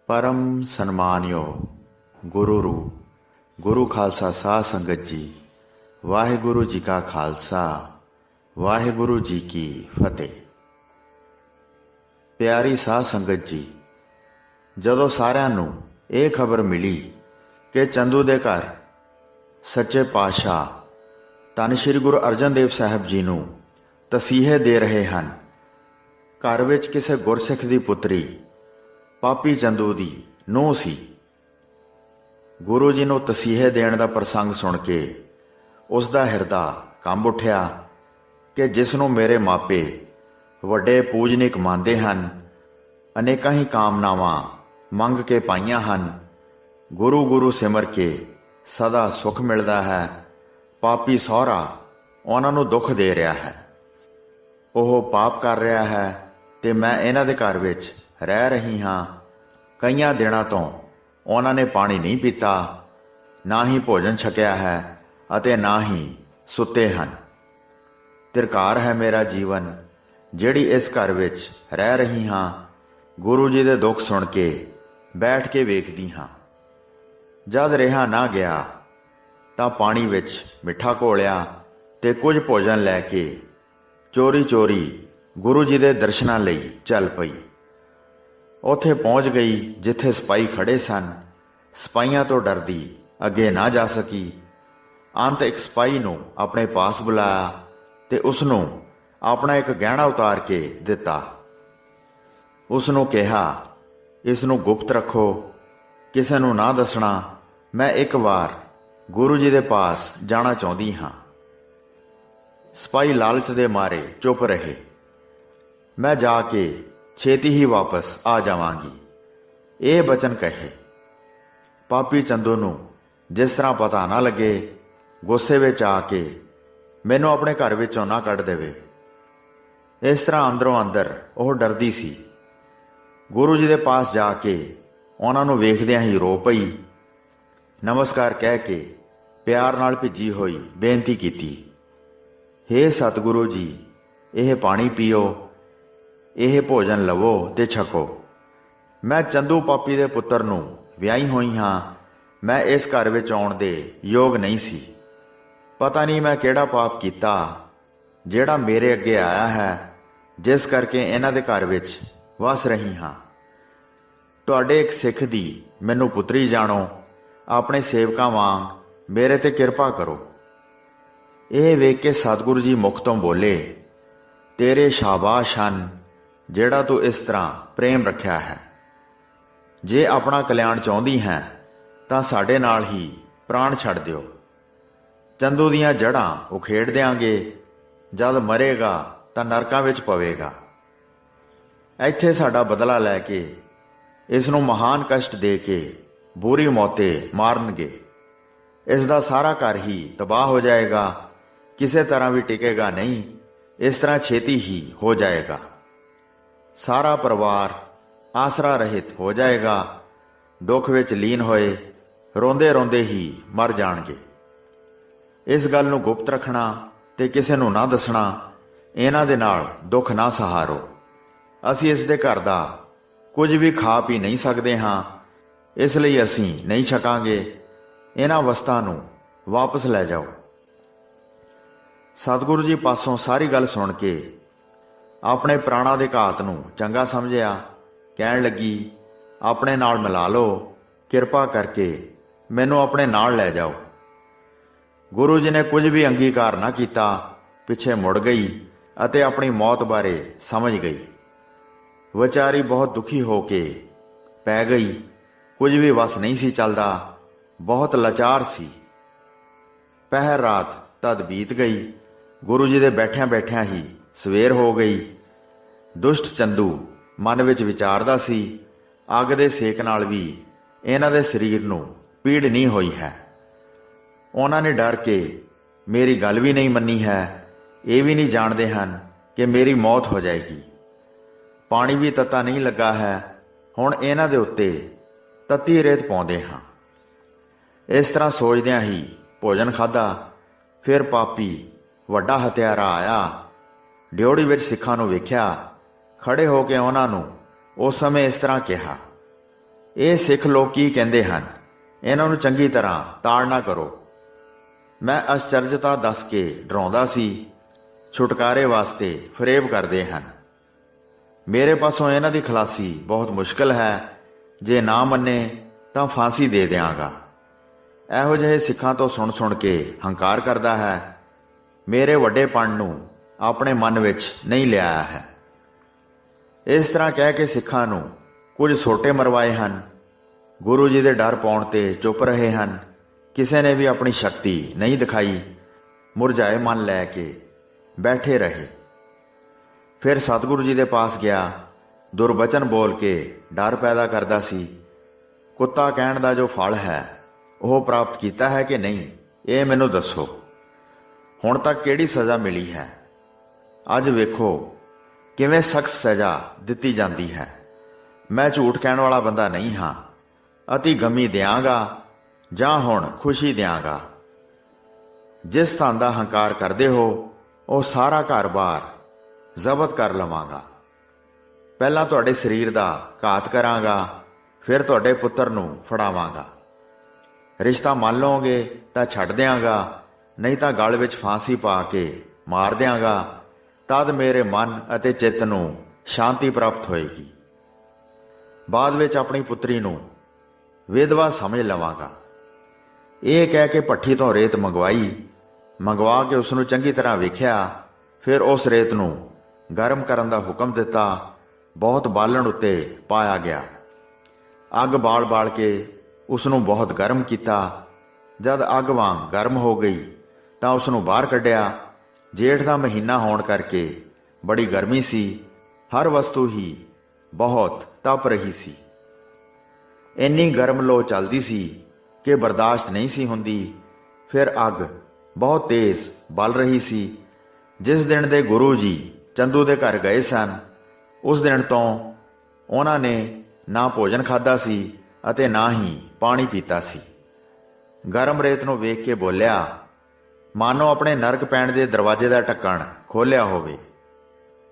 परम सन्मानियो गुरु रू गुरु खालसा साध संगत जी। वाहिगुरु जी का खालसा वाहिगुरु जी की फतेह। प्यारी साध संगत जी, जदों सारिਆਂ ਨੂੰ ਇਹ ਖਬਰ ਮਿਲੀ ਕਿ ਚੰਦੂ ਦੇ ਘਰ ਸੱਚੇ ਪਾਤਸ਼ਾਹ ਧੰਨ ਸ਼੍ਰੀ ਗੁਰੂ ਅਰਜਨ ਦੇਵ ਸਾਹਿਬ ਜੀ ਨੂੰ ਤਸੀਹੇ ਦੇ ਰਹੇ ਹਨ, ਘਰ ਵਿੱਚ ਕਿਸੇ ਗੁਰਸਿੱਖ ਦੀ ਪੁੱਤਰੀ ਪਾਪੀ ਚੰਦੂ ਦੀ ਨੂੰਹ ਸੀ। ਗੁਰੂ ਜੀ ਨੂੰ ਤਸੀਹੇ ਦੇਣ ਦਾ ਪ੍ਰਸੰਗ ਸੁਣ ਕੇ ਉਸ ਦਾ ਹਿਰਦਾ ਕੰਬ ਉੱਠਿਆ ਕਿ ਜਿਸ ਨੂੰ ਮੇਰੇ ਮਾਪੇ ਵੱਡੇ ਪੂਜਨੀਕ ਮੰਨਦੇ ਹਨ, ਅਨੇਕਾਂ ਹੀ ਕਾਮਨਾਵਾਂ ਮੰਗ ਕੇ ਪਾਈਆਂ ਹਨ, ਗੁਰੂ ਗੁਰੂ ਸਿਮਰ ਕੇ ਸਦਾ ਸੁੱਖ ਮਿਲਦਾ ਹੈ, ਪਾਪੀ ਸਹੁਰਾ ਉਹਨਾਂ ਨੂੰ ਦੁੱਖ ਦੇ ਰਿਹਾ ਹੈ। ਉਹ ਪਾਪ ਕਰ ਰਿਹਾ ਹੈ ਤੇ ਮੈਂ ਇਹਨਾਂ ਦੇ ਘਰ ਵਿੱਚ ਰਹਿ ਰਹੀ ਹਾਂ। ਕਈਆਂ ਦਿਨਾਂ ਤੋਂ ਉਹਨਾਂ ਨੇ ਪਾਣੀ ਨਹੀਂ ਪੀਤਾ, ਨਾ ਹੀ ਭੋਜਨ ਛਕਿਆ ਹੈ ਅਤੇ ਨਾ ਹੀ ਸੁੱਤੇ ਹਨ। ਧਿਰਕਾਰ ਹੈ ਮੇਰਾ ਜੀਵਨ, ਜਿਹੜੀ ਇਸ ਘਰ ਵਿੱਚ ਰਹਿ ਰਹੀ ਹਾਂ। ਗੁਰੂ ਜੀ ਦੇ ਦੁੱਖ ਸੁਣ ਕੇ ਬੈਠ ਕੇ ਵੇਖਦੀ ਹਾਂ। ਜਦ ਰਿਹਾ ਨਾ ਗਿਆ ਤਾਂ ਪਾਣੀ ਵਿੱਚ ਮਿੱਠਾ ਘੋਲਿਆ ਤੇ ਕੁਝ ਭੋਜਨ ਲੈ ਕੇ ਚੋਰੀ ਚੋਰੀ ਗੁਰੂ ਜੀ ਦੇ ਦਰਸ਼ਨਾਂ ਲਈ ਚੱਲ ਪਈ। ਉੱਥੇ ਪਹੁੰਚ ਗਈ ਜਿੱਥੇ ਸਿਪਾਹੀ ਖੜੇ ਸਨ। ਸਿਪਾਹੀਆਂ ਤੋਂ ਡਰਦੀ ਅੱਗੇ ਨਾ ਜਾ ਸਕੀ। ਅੰਤ ਇੱਕ ਸਿਪਾਹੀ ਨੂੰ ਆਪਣੇ ਪਾਸ ਬੁਲਾਇਆ ਤੇ ਉਸ ਨੂੰ ਆਪਣਾ ਇੱਕ ਗਹਿਣਾ ਉਤਾਰ ਕੇ ਦਿੱਤਾ। ਉਸ ਨੂੰ ਕਿਹਾ, ਇਸ ਨੂੰ ਗੁਪਤ ਰੱਖੋ, ਕਿਸੇ ਨੂੰ ਨਾ ਦੱਸਣਾ। ਮੈਂ ਇੱਕ ਵਾਰ ਗੁਰੂ ਜੀ ਦੇ ਪਾਸ ਜਾਣਾ ਚਾਹੁੰਦੀ ਹਾਂ। ਸਿਪਾਹੀ ਲਾਲਚ ਦੇ ਮਾਰੇ ਚੁੱਪ ਰਹੇ। ਮੈਂ ਜਾ ਕੇ ਛੇਤੀ ਹੀ ਵਾਪਸ ਆ ਜਾਵਾਂਗੀ, ਇਹ ਬਚਨ ਕਹੇ। ਪਾਪੀ ਚੰਦੂ ਨੂੰ ਜਿਸ ਤਰ੍ਹਾਂ ਪਤਾ ਨਾ ਲੱਗੇ, ਗੁੱਸੇ ਵਿੱਚ ਆ ਕੇ ਮੈਨੂੰ ਆਪਣੇ ਘਰ ਵਿੱਚੋਂ ਨਾ ਕੱਢ ਦੇਵੇ। ਇਸ ਤਰ੍ਹਾਂ ਅੰਦਰੋਂ ਅੰਦਰ ਉਹ ਡਰਦੀ ਸੀ। ਗੁਰੂ ਜੀ ਦੇ ਪਾਸ ਜਾ ਕੇ ਉਹਨਾਂ ਨੂੰ ਵੇਖਦਿਆਂ ਹੀ ਰੋ ਪਈ। ਨਮਸਕਾਰ ਕਹਿ ਕੇ ਪਿਆਰ ਨਾਲ ਭਿੱਜੀ ਹੋਈ ਬੇਨਤੀ ਕੀਤੀ, ਹੇ ਸਤਿਗੁਰੂ ਜੀ, ਇਹ ਪਾਣੀ ਪੀਓ, ਇਹ ਭੋਜਨ ਲਵੋ ਤੇ ਛਕੋ। ਮੈਂ ਚੰਦੂ ਪਾਪੀ ਦੇ ਪੁੱਤਰ ਨੂੰ ਵਿਆਹੀ ਹੋਈ ਹਾਂ। ਮੈਂ ਇਸ ਘਰ ਵਿੱਚ ਆਉਣ ਦੇ ਯੋਗ ਨਹੀਂ ਸੀ। ਪਤਾ ਨਹੀਂ ਮੈਂ ਕਿਹੜਾ ਪਾਪ ਕੀਤਾ ਜਿਹੜਾ ਮੇਰੇ ਅੱਗੇ ਆਇਆ ਹੈ, ਜਿਸ ਕਰਕੇ ਇਹਨਾਂ ਦੇ ਘਰ ਵਿੱਚ ਵਸ ਰਹੀ ਹਾਂ। ਤੁਹਾਡੇ ਇੱਕ ਸਿੱਖ ਦੀ ਮੈਨੂੰ ਪੁੱਤਰੀ ਜਾਣੋ, ਆਪਣੇ ਸੇਵਕਾਂ ਵਾਂਗ ਮੇਰੇ ਤੇ ਕਿਰਪਾ ਕਰੋ। ਇਹ ਵੇਖ ਕੇ ਸਤਿਗੁਰੂ ਜੀ ਮੁਖ ਤੋਂ ਬੋਲੇ, ਤੇਰੇ ਸ਼ਾਬਾਸ਼ ਹਨ ਜਿਹੜਾ ਤੂੰ ਇਸ ਤਰ੍ਹਾਂ ਪ੍ਰੇਮ ਰੱਖਿਆ ਹੈ। ਜੇ ਆਪਣਾ ਕਲਿਆਣ ਚਾਹੁੰਦੀ ਹੈ ਤਾਂ ਸਾਡੇ ਨਾਲ ਹੀ ਪ੍ਰਾਣ ਛੱਡ ਦਿਓ। ਚੰਦੂ ਦੀਆਂ ਜੜ੍ਹਾਂ ਉਖੇੜ ਦਿਆਂਗੇ। ਜਦ ਮਰੇਗਾ ਤਾਂ ਨਰਕਾਂ ਵਿੱਚ ਪਵੇਗਾ। ਇੱਥੇ ਸਾਡਾ ਬਦਲਾ ਲੈ ਕੇ ਇਸ ਨੂੰ ਮਹਾਨ ਕਸ਼ਟ ਦੇ ਕੇ ਬੁਰੀ ਮੌਤੇ ਮਾਰਨਗੇ। ਇਸ ਦਾ ਸਾਰਾ ਘਰ ਹੀ ਤਬਾਹ ਹੋ ਜਾਏਗਾ, ਕਿਸੇ ਤਰ੍ਹਾਂ ਵੀ ਟਿਕੇਗਾ ਨਹੀਂ। ਇਸ ਤਰ੍ਹਾਂ ਛੇਤੀ ਹੀ ਹੋ ਜਾਏਗਾ। ਸਾਰਾ ਪਰਿਵਾਰ ਆਸਰਾ ਰਹਿਤ ਹੋ ਜਾਏਗਾ। ਦੁੱਖ ਵਿੱਚ ਲੀਨ ਹੋਏ ਰੋਂਦੇ ਰੋਂਦੇ ਹੀ ਮਰ ਜਾਣਗੇ। ਇਸ ਗੱਲ ਨੂੰ ਗੁਪਤ ਰੱਖਣਾ ਤੇ ਕਿਸੇ ਨੂੰ ਨਾ ਦੱਸਣਾ। ਇਹਨਾਂ ਦੇ ਨਾਲ ਦੁੱਖ ਨਾ ਸਹਾਰੋ। ਅਸੀਂ ਇਸ ਦੇ ਘਰ ਦਾ ਕੁਝ ਵੀ ਖਾ ਪੀ ਨਹੀਂ ਸਕਦੇ ਹਾਂ, ਇਸ ਲਈ ਅਸੀਂ ਨਹੀਂ ਛਕਾਂਗੇ। ਇਹਨਾਂ ਵਸਤਾਂ ਨੂੰ ਵਾਪਸ ਲੈ ਜਾਓ। ਸਤਿਗੁਰੂ ਜੀ ਪਾਸੋਂ ਸਾਰੀ ਗੱਲ ਸੁਣ ਕੇ ਆਪਣੇ ਪ੍ਰਾਣਾਂ ਦੇ ਘਾਤ ਨੂੰ ਚੰਗਾ ਸਮਝਿਆ। ਕਹਿਣ ਲੱਗੀ, ਆਪਣੇ ਨਾਲ ਮਿਲਾ ਲਓ, ਕਿਰਪਾ ਕਰਕੇ ਮੈਨੂੰ ਆਪਣੇ ਨਾਲ ਲੈ ਜਾਓ। ਗੁਰੂ ਜੀ ਨੇ ਕੁਝ ਵੀ ਅੰਗੀਕਾਰ ਨਾ ਕੀਤਾ, ਪਿੱਛੇ ਮੁੜ ਗਈ ਅਤੇ ਆਪਣੀ ਮੌਤ ਬਾਰੇ ਸਮਝ ਗਈ। ਵਿਚਾਰੀ ਬਹੁਤ ਦੁਖੀ ਹੋ ਕੇ ਪੈ ਗਈ। ਕੁਝ ਵੀ ਵਸ ਨਹੀਂ ਸੀ ਚੱਲਦਾ, ਬਹੁਤ ਲਾਚਾਰ ਸੀ। ਪਹਿਰ ਰਾਤ ਤਦ ਬੀਤ ਗਈ। ਗੁਰੂ ਜੀ ਦੇ ਬੈਠਿਆਂ ਬੈਠਿਆਂ ਹੀ ਸਵੇਰ ਹੋ ਗਈ। ਦੁਸ਼ਟ ਚੰਦੂ ਮਨ ਵਿੱਚ ਵਿਚਾਰਦਾ ਸੀ, ਅੱਗ ਦੇ ਸੇਕ ਨਾਲ ਵੀ ਇਹਨਾਂ ਦੇ ਸਰੀਰ ਨੂੰ ਪੀੜ ਨਹੀਂ ਹੋਈ ਹੈ। ਉਹਨਾਂ ਨੇ ਡਰ ਕੇ ਮੇਰੀ ਗੱਲ ਵੀ ਨਹੀਂ ਮੰਨੀ ਹੈ। ਇਹ ਵੀ ਨਹੀਂ ਜਾਣਦੇ ਹਨ ਕਿ ਮੇਰੀ ਮੌਤ ਹੋ ਜਾਏਗੀ। ਪਾਣੀ ਵੀ ਤੱਤਾ ਨਹੀਂ ਲੱਗਾ ਹੈ। ਹੁਣ ਇਹਨਾਂ ਦੇ ਉੱਤੇ ਤੱਤੀ ਰੇਤ ਪਾਉਂਦੇ ਹਾਂ। ਇਸ ਤਰ੍ਹਾਂ ਸੋਚਦਿਆਂ ਹੀ ਭੋਜਨ ਖਾਧਾ। ਫਿਰ ਪਾਪੀ ਵੱਡਾ ਹਥਿਆਰਾ ਆਇਆ। ਡਿਓੜੀ ਵਿੱਚ ਸਿੱਖਾਂ ਨੂੰ ਵੇਖਿਆ। ਖੜੇ ਹੋ ਕੇ ਉਹਨਾਂ ਨੂੰ ਉਸ ਸਮੇਂ ਇਸ ਤਰ੍ਹਾਂ ਕਿਹਾ, ਇਹ ਸਿੱਖ ਲੋਕ ਕੀ ਕਹਿੰਦੇ ਹਨ, ਇਹਨਾਂ ਨੂੰ ਚੰਗੀ ਤਰ੍ਹਾਂ ਤਾੜ ਨਾ ਕਰੋ। ਮੈਂ ਅਸਚਰਜਤਾ ਦੱਸ ਕੇ ਡਰਾਉਂਦਾ ਸੀ, ਛੁਟਕਾਰੇ ਵਾਸਤੇ ਫਰੇਬ ਕਰਦੇ ਹਨ। ਮੇਰੇ ਪਾਸੋਂ ਇਹਨਾਂ ਦੀ ਖਲਾਸੀ ਬਹੁਤ ਮੁਸ਼ਕਲ ਹੈ, ਜੇ ਨਾ ਮੰਨੇ ਤਾਂ ਫਾਂਸੀ ਦੇ ਦਿਆਂਗਾ। ਇਹੋ ਜਿਹੇ ਸਿੱਖਾਂ ਤੋਂ ਸੁਣ ਕੇ ਹੰਕਾਰ ਕਰਦਾ ਹੈ, ਮੇਰੇ ਵੱਡੇਪਣ ਨੂੰ ਆਪਣੇ ਮਨ ਵਿੱਚ ਨਹੀਂ ਲਿਆਇਆ ਹੈ। ਇਸ ਤਰ੍ਹਾਂ ਕਹਿ ਕੇ ਸਿੱਖਾਂ ਨੂੰ ਕੁਝ ਸੋਟੇ ਮਰਵਾਏ ਹਨ। ਗੁਰੂ ਜੀ ਦੇ ਡਰ ਪਾਉਣ ਤੇ ਚੁੱਪ ਰਹੇ ਹਨ। ਕਿਸੇ ਨੇ ਵੀ ਆਪਣੀ ਸ਼ਕਤੀ ਨਹੀਂ ਦਿਖਾਈ, ਮੁਰਝਾਏ ਮਨ ਲੈ ਕੇ ਬੈਠੇ ਰਹੇ। ਫਿਰ ਸਤਿਗੁਰੂ ਜੀ ਦੇ ਪਾਸ ਗਿਆ, ਦੁਰਬਚਨ ਬੋਲ ਕੇ ਡਰ ਪੈਦਾ ਕਰਦਾ ਸੀ। ਕੁੱਤਾ ਕਹਿਣ ਦਾ ਜੋ ਫਲ ਹੈ ਉਹ ਪ੍ਰਾਪਤ ਕੀਤਾ ਹੈ ਕਿ ਨਹੀਂ, ਇਹ ਮੈਨੂੰ ਦੱਸੋ। ਹੁਣ ਤੱਕ ਕਿਹੜੀ ਸਜ਼ਾ ਮਿਲੀ ਹੈ? ਅੱਜ ਵੇਖੋ ਕਿਵੇਂ ਸਖਤ ਸਜ਼ਾ ਦਿੱਤੀ ਜਾਂਦੀ ਹੈ। ਮੈਂ ਝੂਠ ਕਹਿਣ ਵਾਲਾ ਬੰਦਾ ਨਹੀਂ ਹਾਂ। ਅਤੀ ਗਮੀ ਦਿਆਂਗਾ ਜਾਂ ਹੁਣ ਖੁਸ਼ੀ ਦਿਆਂਗਾ। ਜਿਸ ਧਨ ਦਾ ਹੰਕਾਰ ਕਰਦੇ ਹੋ ਉਹ ਸਾਰਾ ਘਰ-ਬਾਰ ਜ਼ਬਤ ਕਰ ਲਵਾਂਗਾ। ਪਹਿਲਾਂ ਤੁਹਾਡੇ ਸਰੀਰ ਦਾ ਘਾਤ ਕਰਾਂਗਾ, ਫਿਰ ਤੁਹਾਡੇ ਪੁੱਤਰ ਨੂੰ ਫੜਾਵਾਂਗਾ। ਰਿਸ਼ਤਾ ਮੰਨ ਲਓਗੇ ਤਾਂ ਛੱਡ ਦਿਆਂਗਾ, ਨਹੀਂ ਤਾਂ ਗਲ ਵਿੱਚ ਫਾਂਸੀ ਪਾ ਕੇ ਮਾਰ ਦਿਆਂਗਾ। ਤਦ ਮੇਰੇ ਮਨ ਅਤੇ ਚਿੱਤ ਨੂੰ ਸ਼ਾਂਤੀ ਪ੍ਰਾਪਤ ਹੋਏਗੀ। ਬਾਅਦ ਵਿੱਚ ਆਪਣੀ ਪੁੱਤਰੀ ਨੂੰ ਵਿਧਵਾ ਸਮਝ ਲਵਾਂਗਾ। ਇਹ ਕਹਿ ਕੇ ਭੱਠੀ ਤੋਂ ਰੇਤ ਮੰਗਵਾ ਕੇ ਉਸ ਨੂੰ ਚੰਗੀ ਤਰ੍ਹਾਂ ਵੇਖਿਆ। ਫਿਰ ਉਸ ਰੇਤ ਨੂੰ ਗਰਮ ਕਰਨ ਦਾ ਹੁਕਮ ਦਿੱਤਾ। ਬਹੁਤ ਬਾਲਣ ਉੱਤੇ ਪਾਇਆ ਗਿਆ। ਅੱਗ ਬਾਲ ਕੇ ਉਸ ਨੂੰ ਬਹੁਤ ਗਰਮ ਕੀਤਾ। ਜਦ ਅੱਗ ਵਾਂਗ ਗਰਮ ਹੋ ਗਈ ਤਾਂ ਉਸ ਨੂੰ ਬਾਹਰ ਕੱਢਿਆ। ਜੇਠ ਦਾ ਮਹੀਨਾ ਹੋਣ ਕਰਕੇ ਬੜੀ ਗਰਮੀ ਸੀ। ਹਰ ਵਸਤੂ ਹੀ ਬਹੁਤ ਤਪ ਰਹੀ ਸੀ। ਇੰਨੀ ਗਰਮ ਲੋ ਚੱਲਦੀ ਸੀ ਕਿ ਬਰਦਾਸ਼ਤ ਨਹੀਂ ਸੀ ਹੁੰਦੀ। ਫਿਰ ਅੱਗ ਬਹੁਤ ਤੇਜ਼ ਬਲ ਰਹੀ ਸੀ। ਜਿਸ ਦਿਨ ਦੇ ਗੁਰੂ ਜੀ ਚੰਦੂ ਦੇ ਘਰ ਗਏ ਸਨ, ਉਸ ਦਿਨ ਤੋਂ ਉਹਨਾਂ ਨੇ ਨਾ ਭੋਜਨ ਖਾਧਾ ਸੀ ਅਤੇ ਨਾ ਹੀ ਪਾਣੀ ਪੀਤਾ ਸੀ। ਗਰਮ ਰੇਤ ਨੂੰ ਵੇਖ ਕੇ ਬੋਲਿਆ, ਮਾਨੋ ਆਪਣੇ ਨਰਕ ਪੈਣ ਦੇ ਦਰਵਾਜ਼ੇ ਦਾ ਢੱਕਣ ਖੋਲ੍ਹਿਆ ਹੋਵੇ।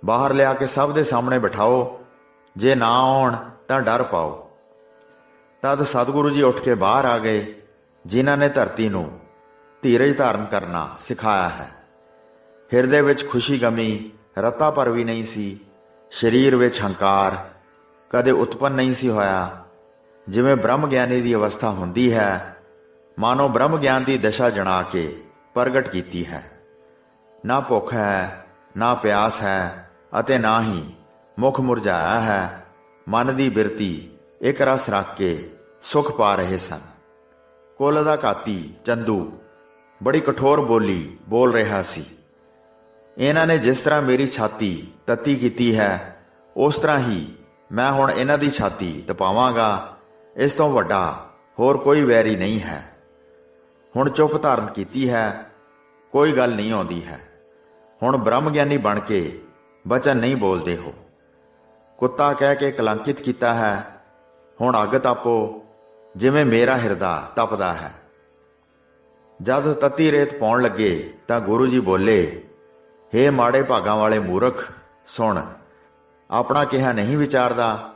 ਬਾਹਰ ਲਿਆ ਕੇ ਸਭ ਦੇ ਸਾਹਮਣੇ ਬਿਠਾਓ, ਜੇ ਨਾ ਆਉਣ ਤਾਂ ਡਰ ਪਾਓ। ਤਦ ਸਤਿਗੁਰੂ ਜੀ ਉੱਠ ਕੇ ਬਾਹਰ ਆ ਗਏ, ਜਿਨ੍ਹਾਂ ਨੇ ਧਰਤੀ ਨੂੰ ਧੀਰਜ ਧਾਰਨ ਕਰਨਾ ਸਿਖਾਇਆ ਹੈ। ਹਿਰਦੇ ਵਿੱਚ ਖੁਸ਼ੀ ਗਮੀ ਰਤਾ ਭਰ ਵੀ ਨਹੀਂ ਸੀ। ਸਰੀਰ ਵਿੱਚ ਹੰਕਾਰ ਕਦੇ ਉਤਪੰਨ ਨਹੀਂ ਸੀ ਹੋਇਆ। ਜਿਵੇਂ ਬ੍ਰਹਮ ਗਿਆਨੀ ਦੀ ਅਵਸਥਾ ਹੁੰਦੀ ਹੈ, ਮਾਨੋ ਬ੍ਰਹਮ ਗਿਆਨ ਦੀ ਦਸ਼ਾ ਜਣਾ ਕੇ ਪ੍ਰਗਟ ਕੀਤੀ ਹੈ। ਨਾ ਭੁੱਖ ਹੈ, ਨਾ ਪਿਆਸ ਹੈ ਅਤੇ ਨਾ ਹੀ ਮੁਖ ਮੁਰਝਾਇਆ ਹੈ। ਮਨ ਦੀ ਬਿਰਤੀ ਇੱਕ ਰਸ ਰੱਖ ਕੇ ਸੁਖ ਪਾ ਰਹੇ ਸਨ। ਕੁੱਲ ਦਾ ਘਾਤੀ ਚੰਦੂ ਬੜੀ ਕਠੋਰ ਬੋਲੀ ਬੋਲ ਰਿਹਾ ਸੀ। ਇਹਨਾਂ ਨੇ ਜਿਸ ਤਰ੍ਹਾਂ ਮੇਰੀ ਛਾਤੀ ਤੱਤੀ ਕੀਤੀ ਹੈ, ਉਸ ਤਰ੍ਹਾਂ ਹੀ ਮੈਂ ਹੁਣ ਇਹਨਾਂ ਦੀ ਛਾਤੀ ਤਪਾਵਾਂਗਾ। ਇਸ ਤੋਂ ਵੱਡਾ ਹੋਰ ਕੋਈ ਵੈਰੀ ਨਹੀਂ ਹੈ। ਹੁਣ ਚੁੱਪ ਧਾਰਨ ਕੀਤੀ ਹੈ, ਕੋਈ ਗੱਲ ਨਹੀਂ ਆਉਂਦੀ ਹੈ। ਹੁਣ ਬ੍ਰਹਮ ਗਿਆਨੀ ਬਣ ਕੇ ਬਚਨ ਨਹੀਂ ਬੋਲਦੇ ਹੋ। ਕੁੱਤਾ ਕਹਿ ਕੇ ਕਲੰਕਿਤ ਕੀਤਾ ਹੈ। ਹੁਣ ਅੱਗ ਤਾਪੋ, ਜਿਵੇਂ ਮੇਰਾ ਹਿਰਦਾ ਤਪਦਾ ਹੈ। ਜਦ ਤੱਤੀ ਰੇਤ ਪਾਉਣ ਲੱਗੇ ਤਾਂ ਗੁਰੂ ਜੀ ਬੋਲੇ, ਹੇ ਮਾੜੇ ਭਾਗਾਂ ਵਾਲੇ ਮੂਰਖ, ਸੁਣ, ਆਪਣਾ ਕਿਹਾ ਨਹੀਂ ਵਿਚਾਰਦਾ।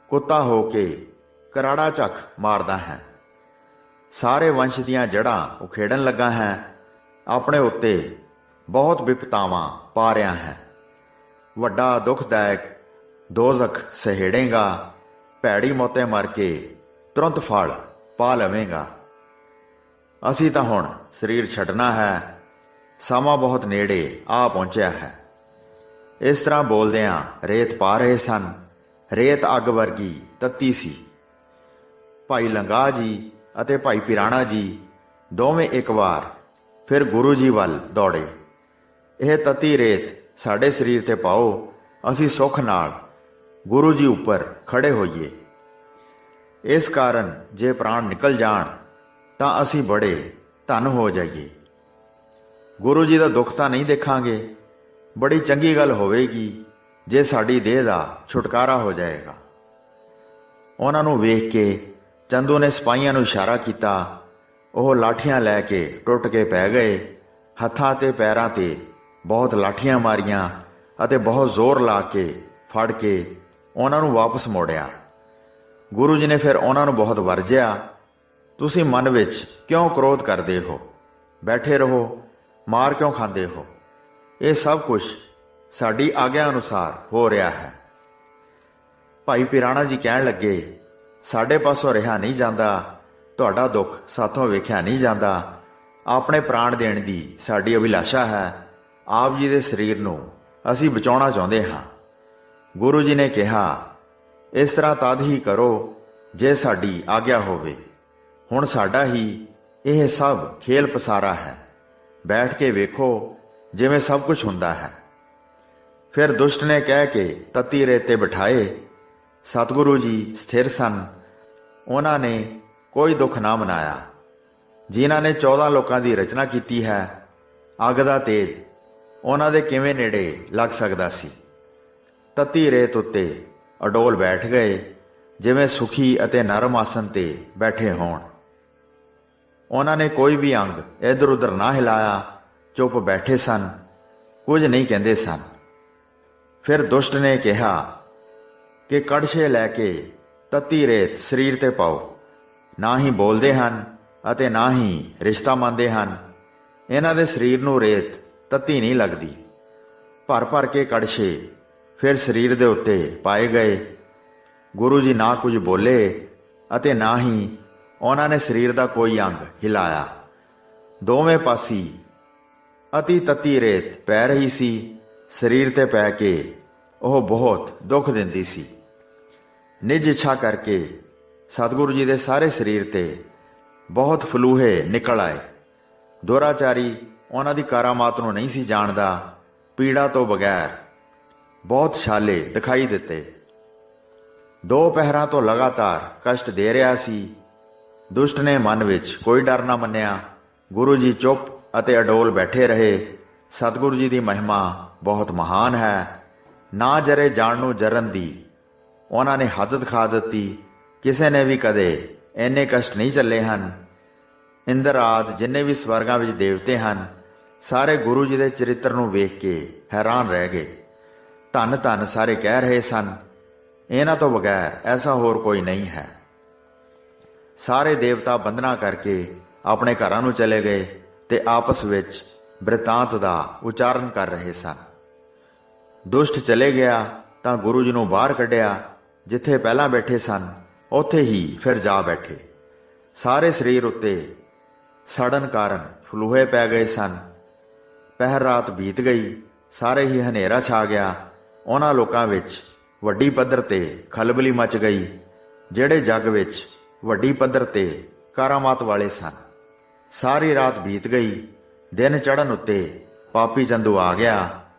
ਕੁੱਤਾ ਹੋ ਕੇ ਕਰਾੜਾ ਝੱਖ ਮਾਰਦਾ ਹੈ। ਸਾਰੇ ਵੰਸ਼ ਦੀਆਂ ਜੜ੍ਹਾਂ ਉਖੇੜਨ ਲੱਗਾ ਹੈ। ਆਪਣੇ ਉੱਤੇ ਬਹੁਤ ਵਿਪਤਾਵਾਂ ਪਾ ਰਿਹਾ ਹੈ। ਵੱਡਾ ਦੁਖਦਾਇਕ ਦੋਜ਼ਖ ਸਹੇੜੇਗਾ। ਭੈੜੀ ਮੌਤੇ ਮਰ ਕੇ ਤੁਰੰਤ ਫਲ ਪਾ ਲਵੇਂਗਾ। ਅਸੀਂ ਤਾਂ ਹੁਣ ਸਰੀਰ ਛੱਡਣਾ ਹੈ। ਸਮਾਂ ਬਹੁਤ ਨੇੜੇ ਆ ਪਹੁੰਚਿਆ ਹੈ। ਇਸ ਤਰ੍ਹਾਂ ਬੋਲਦਿਆਂ ਰੇਤ ਪਾ ਰਹੇ ਸਨ। ਰੇਤ ਅੱਗ ਵਰਗੀ ਤੱਤੀ ਸੀ। ਭਾਈ ਲੰਗਾ ਜੀ ਅਤੇ ਭਾਈ ਪਿਰਾਣਾ ਜੀ ਦੋਵੇਂ ਇੱਕ ਵਾਰ ਫਿਰ ਗੁਰੂ ਜੀ ਵੱਲ ਦੌੜੇ। ਇਹ ਤੱਤੀ ਰੇਤ ਸਾਡੇ ਸਰੀਰ ਤੇ ਪਾਓ, ਅਸੀਂ ਸੁੱਖ ਨਾਲ ਗੁਰੂ ਜੀ ਉੱਪਰ ਖੜੇ ਹੋਈਏ। ਇਸ ਕਾਰਨ ਜੇ ਪ੍ਰਾਣ ਨਿਕਲ ਜਾਣ ਤਾਂ ਅਸੀਂ ਬੜੇ ਧਨ ਹੋ ਜਾਈਏ। ਗੁਰੂ ਜੀ ਦਾ ਦੁੱਖ ਤਾਂ ਨਹੀਂ ਦੇਖਾਂਗੇ। ਬੜੀ ਚੰਗੀ ਗੱਲ ਹੋਵੇਗੀ ਜੇ ਸਾਡੀ ਦੇਹ ਦਾ ਛੁਟਕਾਰਾ ਹੋ ਜਾਏਗਾ। ਉਹਨਾਂ ਨੂੰ ਵੇਖ ਕੇ ਚੰਦੂ ਨੇ ਸਿਪਾਹੀਆਂ ਨੂੰ ਇਸ਼ਾਰਾ ਕੀਤਾ। ਉਹ ਲਾਠੀਆਂ ਲੈ ਕੇ ਟੁੱਟ ਕੇ ਪੈ ਗਏ। ਹੱਥਾਂ ਤੇ ਪੈਰਾਂ ਤੇ ਬਹੁਤ ਲਾਠੀਆਂ ਮਾਰੀਆਂ ਅਤੇ ਬਹੁਤ ਜ਼ੋਰ ਲਾ ਕੇ ਫੜ ਕੇ ਉਹਨਾਂ ਨੂੰ ਵਾਪਸ ਮੋੜਿਆ। ਗੁਰੂ ਜੀ ਨੇ ਫਿਰ ਉਹਨਾਂ ਨੂੰ ਬਹੁਤ ਵਰਜਿਆ, ਤੁਸੀਂ ਮਨ ਵਿੱਚ ਕਿਉਂ ਕ੍ਰੋਧ ਕਰਦੇ ਹੋ? ਬੈਠੇ ਰਹੋ, ਮਾਰ ਕਿਉਂ ਖਾਂਦੇ ਹੋ? ਇਹ ਸਭ ਕੁਝ ਸਾਡੀ ਆਗਿਆ ਅਨੁਸਾਰ ਹੋ ਰਿਹਾ ਹੈ। ਭਾਈ ਪਿਰਾਣਾ ਜੀ ਕਹਿਣ ਲੱਗੇ, ਸਾਡੇ ਪਾਸੋਂ ਰਿਹਾ ਨਹੀਂ ਜਾਂਦਾ, ਤੁਹਾਡਾ ਦੁੱਖ ਸਾਥੋਂ ਵੇਖਿਆ ਨਹੀਂ ਜਾਂਦਾ। ਆਪਣੇ ਪ੍ਰਾਣ ਦੇਣ ਦੀ ਸਾਡੀ ਅਭਿਲਾਸ਼ਾ ਹੈ। ਆਪ ਜੀ ਦੇ ਸਰੀਰ ਨੂੰ ਅਸੀਂ ਬਚਾਉਣਾ ਚਾਹੁੰਦੇ ਹਾਂ। ਗੁਰੂ ਜੀ ਨੇ ਕਿਹਾ, ਇਸ ਤਰ੍ਹਾਂ ਤਦ ਹੀ ਕਰੋ ਜੇ ਸਾਡੀ ਆਗਿਆ ਹੋਵੇ। ਹੁਣ ਸਾਡਾ ਹੀ ਇਹ ਸਭ ਖੇਲ ਪਸਾਰਾ ਹੈ। ਬੈਠ ਕੇ ਵੇਖੋ ਜਿਵੇਂ ਸਭ ਕੁਝ ਹੁੰਦਾ ਹੈ। ਫਿਰ ਦੁਸ਼ਟ ਨੇ ਕਹਿ ਕੇ ਤਤੀ ਰੇਤ ਤੇ ਬਿਠਾਏ। ਸਤਿਗੁਰੂ ਜੀ ਸਥਿਰ ਸਨ। ਉਹਨਾਂ ਨੇ ਕੋਈ ਦੁੱਖ ਨਾ ਮਨਾਇਆ। ਜਿਨ੍ਹਾਂ ਨੇ 14 ਲੋਕਾਂ ਦੀ ਰਚਨਾ ਕੀਤੀ ਹੈ, ਅੱਗ ਦਾ ਤੇਜ ਉਹਨਾਂ ਦੇ ਕਿਵੇਂ ਨੇੜੇ ਲੱਗ ਸਕਦਾ ਸੀ। ਤਤੀ ਰੇਤ ਉੱਤੇ ਅਡੋਲ ਬੈਠ ਗਏ, ਜਿਵੇਂ ਸੁਖੀ ਅਤੇ ਨਰਮ ਆਸਨ ਤੇ ਬੈਠੇ ਹੋਣ। ਉਹਨਾਂ ਨੇ ਕੋਈ ਵੀ ਅੰਗ ਇੱਧਰ ਉੱਧਰ ਨਾ ਹਿਲਾਇਆ, ਚੁੱਪ ਬੈਠੇ ਸਨ, ਕੁਝ ਨਹੀਂ ਕਹਿੰਦੇ ਸਨ। ਫਿਰ ਦੁਸ਼ਟ ਨੇ ਕਿਹਾ ਕਿ ਕੜਛੇ ਲੈ ਕੇ ਤਤੀ ਰੇਤ ਸਰੀਰ ਤੇ ਪਾਓ। ਨਾ ਹੀ ਬੋਲਦੇ ਹਨ ਅਤੇ ਨਾ ਹੀ ਰਿਸ਼ਤਾ ਮੰਨਦੇ ਹਨ। ਇਹਨਾਂ ਦੇ ਸਰੀਰ ਨੂੰ ਰੇਤ ਤਤੀ ਨਹੀਂ ਲੱਗਦੀ। ਭਰ ਭਰ ਕੇ ਕੜਛੇ ਫਿਰ ਸਰੀਰ ਦੇ ਉੱਤੇ ਪਾਏ ਗਏ। ਗੁਰੂ ਜੀ ਨਾ ਕੁਝ ਬੋਲੇ ਅਤੇ ਨਾ ਹੀ ਉਹਨਾਂ ਨੇ ਸਰੀਰ ਦਾ ਕੋਈ ਅੰਗ ਹਿਲਾਇਆ। ਦੋਵੇਂ ਪਾਸੀ ਅਤੀ ਤਤੀ ਰੇਤ ਪੈ ਰਹੀ ਸੀ। ਸਰੀਰ ਤੇ ਪੈ ਕੇ ਉਹ ਬਹੁਤ ਦੁੱਖ ਦਿੰਦੀ ਸੀ। ਨਿਜ ਇੱਛਾ ਕਰਕੇ ਸਤਿਗੁਰੂ ਜੀ ਦੇ ਸਾਰੇ ਸਰੀਰ ਤੇ ਬਹੁਤ ਫਲੂਹੇ ਨਿਕਲ ਆਏ। ਦੁਰਾਚਾਰੀ ਉਹਨਾਂ ਦੀ ਕਰਾਮਾਤ ਨੂੰ ਨਹੀਂ ਸੀ ਜਾਣਦਾ। ਪੀੜਾ ਤੋਂ ਬਗੈਰ ਬਹੁਤ ਛਾਲੇ ਦਿਖਾਈ ਦਿੱਤੇ। 2 ਪਹਿਰਾਂ ਤੋਂ ਲਗਾਤਾਰ ਕਸ਼ਟ ਦੇ ਰਿਹਾ ਸੀ। ਦੁਸ਼ਟ ਨੇ ਮਨ ਵਿੱਚ ਕੋਈ ਡਰ ਨਾ ਮੰਨਿਆ। ਗੁਰੂ ਜੀ ਚੁੱਪ ਅਤੇ ਅਡੋਲ ਬੈਠੇ ਰਹੇ। ਸਤਿਗੁਰੂ ਜੀ ਦੀ ਮਹਿਮਾ ਬਹੁਤ ਮਹਾਨ ਹੈ। ਨਾ ਜਰੇ ਜਾਣ ਨੂੰ ਜਰਨ ਦੀ ਉਹਨਾਂ ਨੇ ਹੱਦ ਦਿਖਾ ਦਿੱਤੀ। ਕਿਸੇ ਨੇ ਵੀ ਕਦੇ ਇੰਨੇ ਕਸ਼ਟ ਨਹੀਂ ਝੱਲੇ ਹਨ। ਇੰਦਰ ਆਦਿ ਜਿੰਨੇ ਵੀ ਸਵਰਗਾਂ ਵਿੱਚ ਦੇਵਤੇ ਹਨ, ਸਾਰੇ ਗੁਰੂ ਜੀ ਦੇ ਚਰਿੱਤਰ ਨੂੰ ਵੇਖ ਕੇ ਹੈਰਾਨ ਰਹਿ ਗਏ। ਧੰਨ ਧੰਨ ਸਾਰੇ ਕਹਿ ਰਹੇ ਸਨ, ਇਹਨਾਂ ਤੋਂ ਬਗੈਰ ਐਸਾ ਹੋਰ ਕੋਈ ਨਹੀਂ ਹੈ। ਸਾਰੇ ਦੇਵਤਾ ਬੰਦਨਾ ਕਰਕੇ ਆਪਣੇ ਘਰਾਂ ਨੂੰ ਚਲੇ ਗਏ ਤੇ ਆਪਸ ਵਿੱਚ ਬ੍ਰਿਤਾਂਤ ਦਾ ਉਚਾਰਨ ਕਰ ਰਹੇ ਸਨ। ਦੁਸ਼ਟ ਚਲੇ ਗਿਆ ਤਾਂ ਗੁਰੂ ਜੀ ਨੂੰ ਬਾਹਰ ਕੱਢਿਆ। ਜਿੱਥੇ ਪਹਿਲਾਂ ਬੈਠੇ ਸਨ ਉੱਥੇ ਹੀ ਫਿਰ ਜਾ ਬੈਠੇ। ਸਾਰੇ ਸਰੀਰ ਉੱਤੇ ਸੜਨ ਕਾਰਨ ਫਲੂਹੇ ਪੈ ਗਏ ਸਨ। ਪਹਿਰ ਰਾਤ ਬੀਤ ਗਈ। ਸਾਰੇ ਹੀ ਹਨੇਰਾ ਛਾ ਗਿਆ। ਉਹਨਾਂ ਲੋਕਾਂ ਵਿੱਚ ਵੱਡੀ ਪੱਧਰ ਤੇ ਖਲਬਲੀ ਮਚ ਗਈ, ਜਿਹੜੇ ਜੱਗ ਵਿੱਚ ਵੱਡੀ ਪੱਧਰ ਤੇ ਕਰਾਮਾਤ ਵਾਲੇ ਸਨ। ਸਾਰੀ ਰਾਤ ਬੀਤ ਗਈ। ਦਿਨ ਚੜ੍ਹਨ ਉੱਤੇ ਪਾਪੀ ਚੰਦੂ ਆ ਗਿਆ।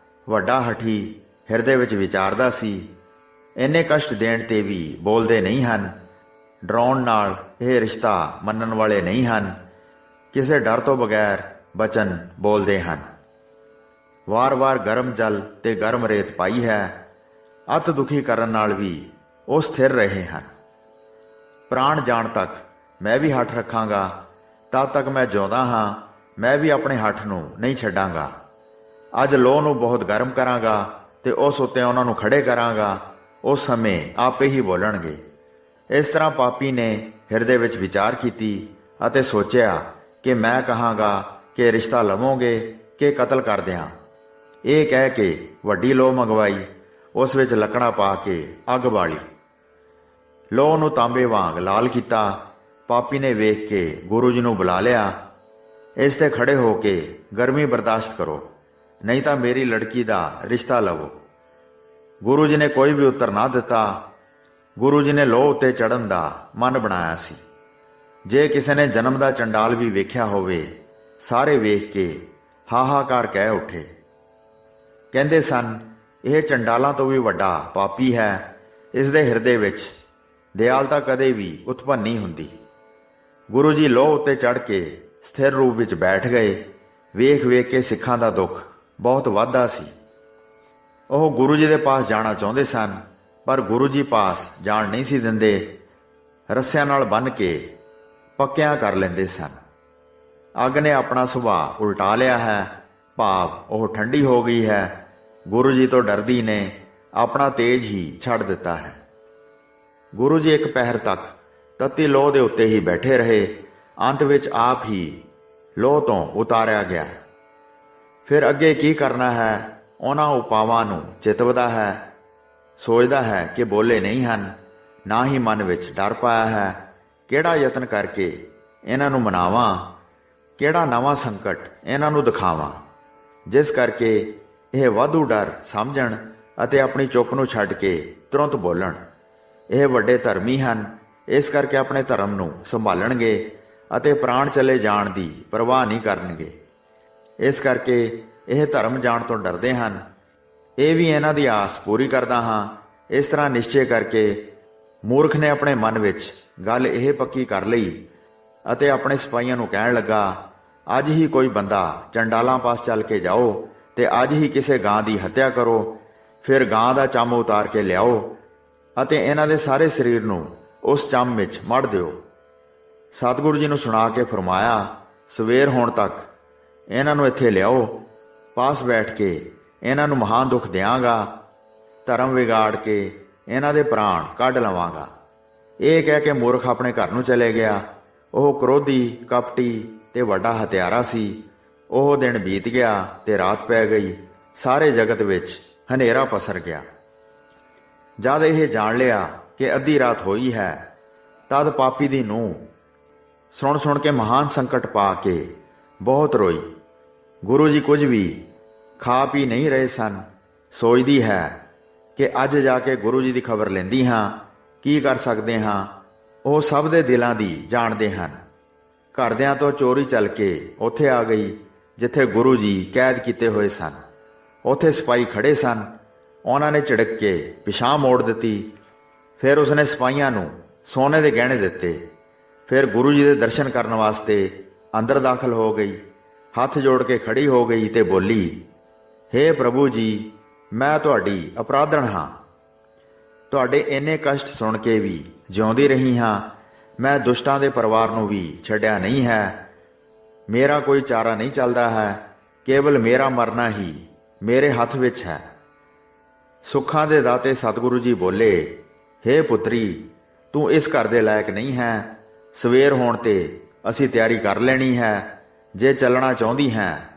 ਵੱਡਾ ਹਠੀ ਹਿਰਦੇ ਵਿੱਚ ਵਿਚਾਰਦਾ ਸੀ। ਇੰਨੇ ਕਸ਼ਟ ਦੇਣ ਤੇ ਵੀ ਬੋਲਦੇ ਨਹੀਂ ਹਨ। ਡਰਾਉਣ ਨਾਲ ਇਹ ਰਿਸ਼ਤਾ ਮੰਨਣ ਵਾਲੇ ਨਹੀਂ ਹਨ। ਕਿਸੇ ਡਰ ਤੋਂ ਬਗੈਰ ਬਚਨ ਬੋਲਦੇ ਹਨ। ਵਾਰ-ਵਾਰ ਗਰਮ ਜਲ ਤੇ ਗਰਮ ਰੇਤ ਪਾਈ ਹੈ। ਅਤ ਦੁਖੀ ਕਰਨ ਨਾਲ ਵੀ ਉਹ ਸਥਿਰ ਰਹੇ ਹਨ। ਪ੍ਰਾਣ ਜਾਣ ਤੱਕ ਮੈਂ ਵੀ ਹੱਠ ਰੱਖਾਂਗਾ। ਤਦ ਤੱਕ ਮੈਂ ਜਿਉਂਦਾ ਹਾਂ। ਮੈਂ ਵੀ ਆਪਣੇ ਹੱਠ ਨੂੰ ਨਹੀਂ ਛੱਡਾਂਗਾ। ਅੱਜ ਲੋਹ ਨੂੰ ਬਹੁਤ ਗਰਮ ਕਰਾਂਗਾ ਤੇ ਉਸ ਉੱਤੇ ਉਹਨਾਂ ਨੂੰ ਖੜੇ ਕਰਾਂਗਾ। ਉਸ ਸਮੇਂ ਆਪੇ ਹੀ ਬੋਲਣਗੇ। ਇਸ ਤਰ੍ਹਾਂ ਪਾਪੀ ਨੇ ਹਿਰਦੇ ਵਿੱਚ ਵਿਚਾਰ ਕੀਤੀ ਅਤੇ ਸੋਚਿਆ ਕਿ ਮੈਂ ਕਹਾਂਗਾ ਕਿ ਰਿਸ਼ਤਾ ਲਵੋਗੇ ਕਿ ਕਤਲ ਕਰ ਦਿਆਂ। ਇਹ ਕਹਿ ਕੇ ਵੱਡੀ ਲੋਹ ਮੰਗਵਾਈ। ਉਸ ਵਿੱਚ ਲੱਕੜਾਂ ਪਾ ਕੇ ਅੱਗ ਬਾਲੀ। ਲੋਹ ਨੂੰ ਤਾਂਬੇ ਵਾਂਗ ਲਾਲ ਕੀਤਾ। ਪਾਪੀ ਨੇ ਵੇਖ ਕੇ ਗੁਰੂ ਜੀ ਨੂੰ ਬੁਲਾ ਲਿਆ। ਇਸ ਤੇ ਖੜੇ ਹੋ ਕੇ ਗਰਮੀ ਬਰਦਾਸ਼ਤ ਕਰੋ, ਨਹੀਂ ਤਾਂ ਮੇਰੀ ਲੜਕੀ ਦਾ ਰਿਸ਼ਤਾ ਲਵੋ। ਗੁਰੂ ਜੀ ਨੇ ਕੋਈ ਵੀ ਉੱਤਰ ਨਾ ਦਿੱਤਾ। ਗੁਰੂ ਜੀ ਨੇ ਲੋਹ ਉੱਤੇ ਚੜ੍ਹਨ ਦਾ ਮਨ ਬਣਾਇਆ ਸੀ। ਜੇ ਕਿਸੇ ਨੇ ਜਨਮ ਦਾ ਚੰਡਾਲ ਵੀ ਵੇਖਿਆ ਹੋਵੇ, ਸਾਰੇ ਵੇਖ ਕੇ ਹਾਹਾਕਾਰ ਕਹਿ ਉੱਠੇ। ਕਹਿੰਦੇ ਸਨ, ਇਹ ਚੰਡਾਲਾਂ ਤੋਂ ਵੀ ਵੱਡਾ ਪਾਪੀ ਹੈ। ਇਸ ਦੇ ਹਿਰਦੇ ਵਿੱਚ ਦਿਆਲਤਾ ਕਦੇ ਵੀ ਉਤਪੰਨ ਨਹੀਂ ਹੁੰਦੀ। ਗੁਰੂ ਜੀ ਲੋਹ ਉੱਤੇ ਚੜ੍ਹ ਕੇ ਸਥਿਰ ਰੂਪ ਵਿੱਚ ਬੈਠ ਗਏ। ਵੇਖ ਵੇਖ ਕੇ ਸਿੱਖਾਂ ਦਾ ਦੁੱਖ ਬਹੁਤ ਵੱਧਦਾ ਸੀ। ਉਹ ਗੁਰੂ ਜੀ ਦੇ ਪਾਸ ਜਾਣਾ ਚਾਹੁੰਦੇ ਸਨ, ਪਰ ਗੁਰੂ ਜੀ ਪਾਸ ਜਾਣ ਨਹੀਂ ਸੀ ਦਿੰਦੇ। ਰੱਸਿਆਂ ਨਾਲ ਬੰਨ੍ਹ ਕੇ ਪੱਕਿਆਂ ਕਰ ਲੈਂਦੇ ਸਨ। ਅੱਗ ਨੇ ਆਪਣਾ ਸੁਭਾਅ ਉਲਟਾ ਲਿਆ ਹੈ, ਭਾਵ ਉਹ ਠੰਡੀ ਹੋ ਗਈ ਹੈ। ਗੁਰੂ ਜੀ ਤੋਂ ਡਰਦੀ ਨੇ ਆਪਣਾ ਤੇਜ ਹੀ ਛੱਡ ਦਿੱਤਾ ਹੈ। ਗੁਰੂ ਜੀ ਇੱਕ ਪਹਿਰ ਤੱਕ ਤੱਤੀ ਲੋਹ ਦੇ ਉੱਤੇ ਹੀ ਬੈਠੇ ਰਹੇ। ਅੰਤ ਵਿੱਚ ਆਪ ਹੀ ਲੋਹ ਤੋਂ ਉਤਾਰਿਆ ਗਿਆ। ਫਿਰ ਅੱਗੇ ਕੀ ਕਰਨਾ ਹੈ, ਉਹਨਾਂ ਉਪਾਵਾਂ ਨੂੰ ਚਿਤਵਦਾ ਹੈ। ਸੋਚਦਾ ਹੈ ਕਿ ਬੋਲੇ ਨਹੀਂ ਹਨ, ਨਾ ਹੀ ਮਨ ਵਿੱਚ ਡਰ ਪਾਇਆ ਹੈ। ਕਿਹੜਾ ਯਤਨ ਕਰਕੇ ਇਹਨਾਂ ਨੂੰ ਮਨਾਵਾਂ, ਕਿਹੜਾ ਨਵਾਂ ਸੰਕਟ ਇਹਨਾਂ ਨੂੰ ਦਿਖਾਵਾਂ, ਜਿਸ ਕਰਕੇ ਇਹ ਵਾਧੂ ਡਰ ਸਮਝਣ ਅਤੇ ਆਪਣੀ ਚੁੱਪ ਨੂੰ ਛੱਡ ਕੇ ਤੁਰੰਤ ਬੋਲਣ। ਇਹ ਵੱਡੇ ਧਰਮੀ ਹਨ, ਇਸ ਕਰਕੇ ਆਪਣੇ ਧਰਮ ਨੂੰ ਸੰਭਾਲਣਗੇ ਅਤੇ ਪ੍ਰਾਣ ਚਲੇ ਜਾਣ ਦੀ ਪਰਵਾਹ ਨਹੀਂ ਕਰਨਗੇ। ਇਸ ਕਰਕੇ ਇਹ ਧਰਮ ਜਾਣ ਤੋਂ ਡਰਦੇ ਹਨ। ਇਹ ਵੀ ਇਹਨਾਂ ਦੀ ਆਸ ਪੂਰੀ ਕਰਦਾ ਹਾਂ। ਇਸ ਤਰ੍ਹਾਂ ਨਿਸ਼ਚੇ ਕਰਕੇ ਮੂਰਖ ਨੇ ਆਪਣੇ ਮਨ ਵਿੱਚ ਗੱਲ ਇਹ ਪੱਕੀ ਕਰ ਲਈ ਅਤੇ ਆਪਣੇ ਸਿਪਾਹੀਆਂ ਨੂੰ ਕਹਿਣ ਲੱਗਾ, ਅੱਜ ਹੀ ਕੋਈ ਬੰਦਾ ਚੰਡਾਲਾਂ ਪਾਸ ਚੱਲ ਕੇ ਜਾਓ ਤੇ ਅੱਜ ਹੀ ਕਿਸੇ ਗਾਂ ਦੀ ਹੱਤਿਆ ਕਰੋ। ਫਿਰ ਗਾਂ ਦਾ ਚੰਮ ਉਤਾਰ ਕੇ ਲਿਆਓ ਅਤੇ ਇਹਨਾਂ ਦੇ ਸਾਰੇ ਸਰੀਰ ਨੂੰ ਉਸ ਚੰਮ ਵਿੱਚ ਮੜ ਦਿਓ। ਸਤਿਗੁਰੂ ਜੀ ਨੂੰ ਸੁਣਾ ਕੇ ਫਰਮਾਇਆ, ਸਵੇਰ ਹੋਣ ਤੱਕ ਇਹਨਾਂ ਨੂੰ ਇੱਥੇ ਲਿਆਓ। ਪਾਸ ਬੈਠ ਕੇ ਇਹਨਾਂ ਨੂੰ ਮਹਾਨ ਦੁੱਖ ਦਿਆਂਗਾ। ਧਰਮ ਵਿਗਾੜ ਕੇ ਇਹਨਾਂ ਦੇ ਪ੍ਰਾਣ ਕੱਢ ਲਵਾਂਗਾ। ਇਹ ਕਹਿ ਕੇ ਮੂਰਖ ਆਪਣੇ ਘਰ ਨੂੰ ਚਲੇ ਗਿਆ। ਉਹ ਕ੍ਰੋਧੀ, ਕਪਟੀ ਤੇ ਵੱਡਾ ਹਥਿਆਰਾ ਸੀ। ਉਹ ਦਿਨ ਬੀਤ ਗਿਆ ਤੇ ਰਾਤ ਪੈ ਗਈ। ਸਾਰੇ ਜਗਤ ਵਿੱਚ ਹਨੇਰਾ ਪਸਰ ਗਿਆ। ਜਦ ਇਹ ਜਾਣ ਲਿਆ ਕਿ ਅੱਧੀ ਰਾਤ ਹੋਈ ਹੈ, ਤਦ ਪਾਪੀ ਦੀ ਨੂੰਹ ਸੁਣ ਕੇ ਮਹਾਨ ਸੰਕਟ ਪਾ ਕੇ ਬਹੁਤ ਰੋਈ। ਗੁਰੂ ਜੀ ਕੁਝ ਵੀ ਖਾ ਪੀ ਨਹੀਂ ਰਹੇ ਸਨ। ਸੋਚਦੀ ਹੈ ਕਿ ਅੱਜ ਜਾ ਕੇ ਗੁਰੂ ਜੀ ਦੀ ਖਬਰ ਲੈਂਦੀ ਹਾਂ, ਕੀ ਕਰ ਸਕਦੇ ਹਾਂ। ਉਹ ਸਭ ਦੇ ਦਿਲਾਂ ਦੀ ਜਾਣਦੇ ਹਨ। ਘਰਦਿਆਂ ਤੋਂ ਚੋਰੀ ਚੱਲ ਕੇ ਉੱਥੇ ਆ ਗਈ ਜਿੱਥੇ ਗੁਰੂ ਜੀ ਕੈਦ ਕੀਤੇ ਹੋਏ ਸਨ। ਉੱਥੇ ਸਿਪਾਹੀ ਖੜੇ ਸਨ। ਉਹਨਾਂ ਨੇ ਝਿੜਕ ਕੇ ਪਿਛਾਂਹ ਮੋੜ ਦਿੱਤੀ। ਫਿਰ ਉਸਨੇ ਸਿਪਾਹੀਆਂ ਨੂੰ ਸੋਨੇ ਦੇ ਗਹਿਣੇ ਦਿੱਤੇ। ਫਿਰ ਗੁਰੂ ਜੀ ਦੇ ਦਰਸ਼ਨ ਕਰਨ ਵਾਸਤੇ ਅੰਦਰ ਦਾਖਲ ਹੋ ਗਈ। ਹੱਥ ਜੋੜ ਕੇ ਖੜੀ ਹੋ ਗਈ ਤੇ ਬੋਲੀ, ਹੇ ਪ੍ਰਭੂ ਜੀ, ਮੈਂ ਤੁਹਾਡੀ ਅਪਰਾਧਣ ਹਾਂ। ਤੁਹਾਡੇ ਇੰਨੇ ਕਸ਼ਟ ਸੁਣ ਕੇ ਵੀ ਜਿਉਂਦੀ ਰਹੀ ਹਾਂ। ਮੈਂ ਦੁਸ਼ਟਾਂ ਦੇ ਪਰਿਵਾਰ ਨੂੰ ਵੀ ਛੱਡਿਆ ਨਹੀਂ ਹੈ। ਮੇਰਾ ਕੋਈ ਚਾਰਾ ਨਹੀਂ ਚੱਲਦਾ ਹੈ। ਕੇਵਲ ਮੇਰਾ ਮਰਨਾ ਹੀ ਮੇਰੇ ਹੱਥ ਵਿੱਚ ਹੈ। ਸੁੱਖਾਂ ਦੇ ਦਾਤੇ ਸਤਿਗੁਰੂ ਜੀ ਬੋਲੇ, ਹੇ ਪੁੱਤਰੀ, ਤੂੰ ਇਸ ਘਰ ਦੇ ਲਾਇਕ ਨਹੀਂ ਹੈ। ਸਵੇਰ ਹੋਣ ਤੇ ਅਸੀਂ ਤਿਆਰੀ ਕਰ ਲੈਣੀ ਹੈ। ਜੇ ਚੱਲਣਾ ਚਾਹੁੰਦੀ ਹੈ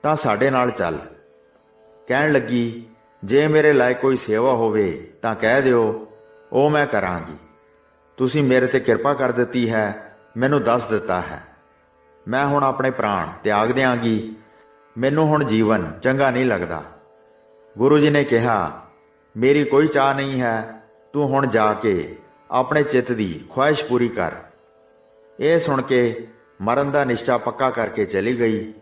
ਤਾਂ ਸਾਡੇ ਨਾਲ ਚੱਲ। ਕਹਿਣ ਲੱਗੀ, ਜੇ ਮੇਰੇ ਲਾਇਕ ਕੋਈ ਸੇਵਾ ਹੋਵੇ ਤਾਂ ਕਹਿ ਦਿਓ, ਉਹ ਮੈਂ ਕਰਾਂਗੀ। ਤੁਸੀਂ ਮੇਰੇ ਤੇ ਕਿਰਪਾ ਕਰ ਦਿੱਤੀ ਹੈ, ਮੈਨੂੰ ਦੱਸ ਦਿੱਤਾ ਹੈ। ਮੈਂ ਹੁਣ ਆਪਣੇ ਪ੍ਰਾਣ ਤਿਆਗ ਦਿਆਂਗੀ। ਮੈਨੂੰ ਹੁਣ ਜੀਵਨ ਚੰਗਾ ਨਹੀਂ ਲੱਗਦਾ। ਗੁਰੂ ਜੀ ਨੇ ਕਿਹਾ, ਮੇਰੀ ਕੋਈ ਚਾਹ ਨਹੀਂ ਹੈ। ਤੂੰ ਹੁਣ ਜਾ ਕੇ ਆਪਣੇ ਚਿੱਤ ਦੀ ਖੁਆਇਸ਼ ਪੂਰੀ ਕਰ। ਇਹ ਸੁਣ ਕੇ ਮਰਨ ਦਾ ਨਿਸ਼ਚਾ ਪੱਕਾ ਕਰਕੇ ਚਲੀ ਗਈ।